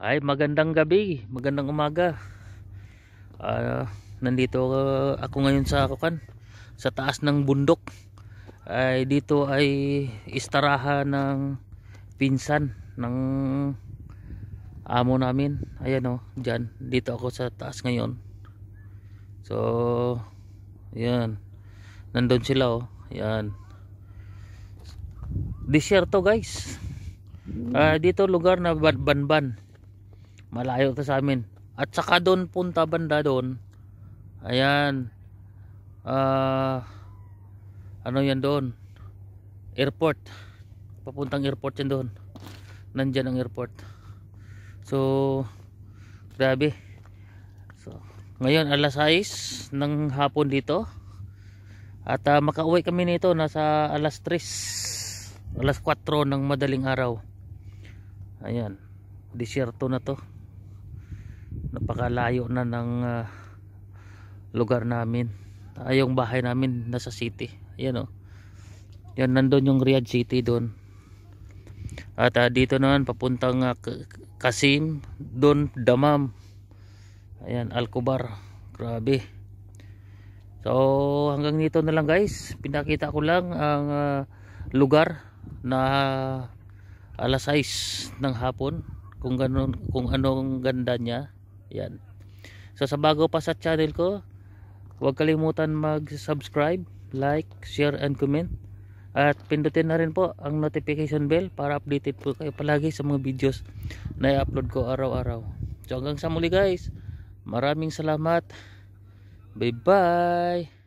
Ay, magandang gabi, magandang umaga. Nandito ako ngayon sa taas ng bundok. Ay dito ay istarahan ng pinsan ng amo namin. Ayan oh, diyan. Dito ako sa taas ngayon. So, ayan. Nandun sila oh. Ayan. Disyerto guys. Dito lugar na Banban. Malayo to sa amin. At saka doon punta banda doon. Ayan. Ano yan doon? Airport. Papuntang airport yan doon. Nandyan ang airport. So, grabe. So, ngayon alas 6 ng hapon dito. At makauwi kami nito nasa alas 3. Alas 4 ng madaling araw. Ayan. Disyerto na to. Napakalayo na ng lugar namin. Yung bahay namin nasa city. Ayan oh. Yan, nandun yung Riyadh City doon. At dito naman papuntang Qasim, doon Dammam. Ayan, Al-Kubar. Grabe. So hanggang dito na lang guys. Pinakita ko lang ang lugar na alas 6 ng hapon. Kung anong ganda niya. Yan. So sa bago pa sa channel ko, huwag kalimutan mag-subscribe, like, share and comment. At pindutin na rin po ang notification bell para updated po kayo palagi sa mga videos na i-upload ko araw-araw. So hanggang sa muli guys. Maraming salamat. Bye bye.